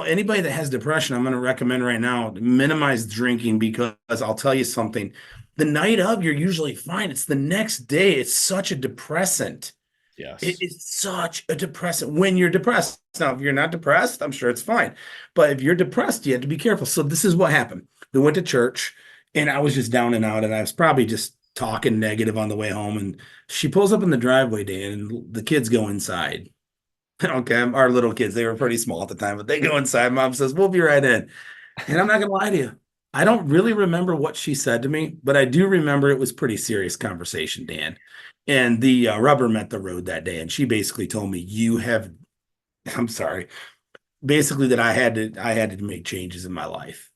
anybody that has depression, I'm going to recommend right now minimize drinking because I'll tell you something. The night of, you're usually fine. It's the next day. It's such a depressant. It Yes. is such a depressant when you're depressed. Now, if you're not depressed, I'm sure it's fine. But if you're depressed, you have to be careful. So this is what happened. We went to church and I was just down and out, and I was probably just talking negative on the way home. And she pulls up in the driveway, Dan, and the kids go inside. Okay, our little kids, they were pretty small at the time, but they go inside. Mom says, "We'll be right in." And I'm not gonna lie to you. I don't really remember what she said to me, but I do remember it was pretty serious conversation, Dan. And the rubber met the road that day, and she basically told me, "You have," I'm sorry, basically that I had to make changes in my life,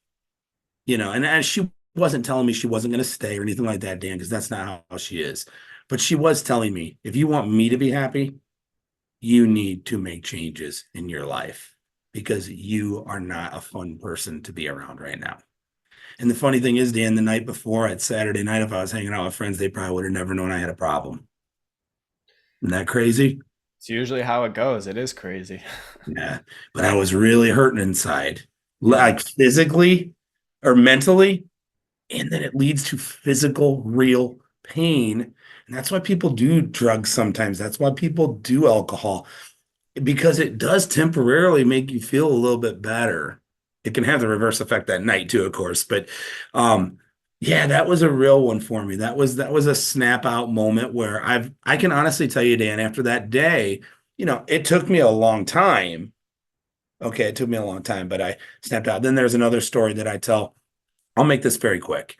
and she wasn't telling me she wasn't going to stay or anything like that, Dan, because that's not how she is. But she was telling me, if you want me to be happy, you need to make changes in your life because you are not a fun person to be around right now. And the funny thing is, Dan, the night before at Saturday night, if I was hanging out with friends, they probably would have never known I had a problem. Isn't that crazy? It's usually how it goes. It is crazy. Yeah. But I was really hurting inside, Yeah. like physically or mentally. And then it leads to physical, real pain. And that's why people do drugs sometimes. That's why people do alcohol, because it does temporarily make you feel a little bit better. It can have the reverse effect that night too, of course. But um, yeah, that was a real one for me. That was a snap out moment where I can honestly tell you, Dan, after that day, it took me a long time. Okay, it took me a long time, but I snapped out. Then there's another story that I tell. I'll make this very quick.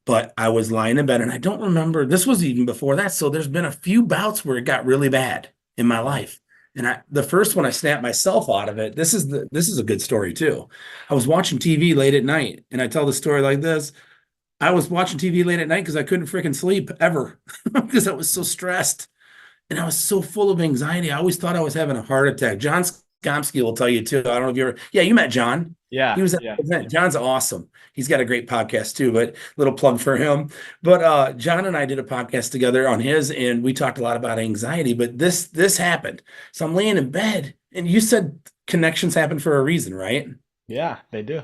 But I was lying in bed and I don't remember. This was even before that. So there's been a few bouts where it got really bad in my life. And the first one I snapped myself out of it. This is a good story too. I was watching TV late at night and I tell the story like this. I was watching TV late at night because I couldn't freaking sleep ever because I was so stressed and I was so full of anxiety. I always thought I was having a heart attack. John Skomsky will tell you too. I don't know if you ever, yeah, you met John. He Yeah. was at Yeah. the event. John's awesome. He's got a great podcast too, but little plug for him. But John and I did a podcast together on his, and we talked a lot about anxiety. But this happened. So I'm laying in bed, and you said connections happen for a reason, right? Yeah, they do.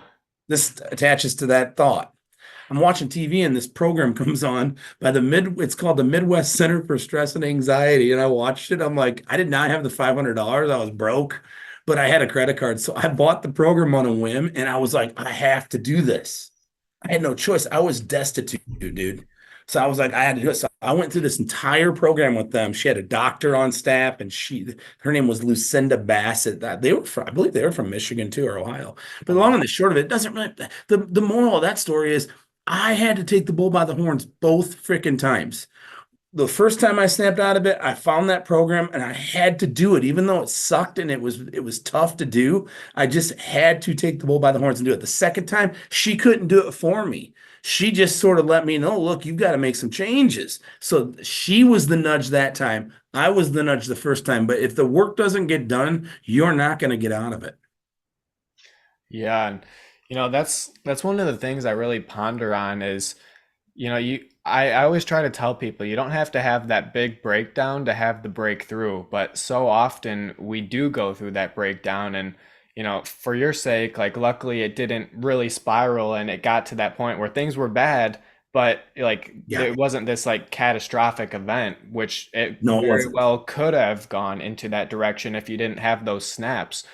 This attaches to that thought. I'm watching TV and this program comes on by it's called the Midwest Center for Stress and Anxiety. And I watched it. I'm like, I did not have the $500. I was broke, but I had a credit card. So I bought the program on a whim and I was like, I have to do this. I had no choice. I was destitute, dude. So I was like, I had to do it. So I went through this entire program with them. She had a doctor on staff, and her name was Lucinda Bassett. That they were from, I believe they were from Michigan too, or Ohio. But Oh, the long and wow. the short of it doesn't really. The moral of that story is, I had to take the bull by the horns both freaking times. The first time I snapped out of it, I found that program and I had to do it, even though it sucked and it was tough to do. I just had to take the bull by the horns and do it. The second time, she couldn't do it for me. She just sort of let me know, look, you've got to make some changes. So she was the nudge that time. I was the nudge the first time. But if the work doesn't get done, you're not going to get out of it. Yeah, and that's one of the things I really ponder on is, I always try to tell people you don't have to have that big breakdown to have the breakthrough, but so often we do go through that breakdown and for your sake, like luckily it didn't really spiral and it got to that point where things were bad, but like Yeah, there wasn't this like catastrophic event, which it no, it very wasn't. well could have gone into that direction if you didn't have those snaps.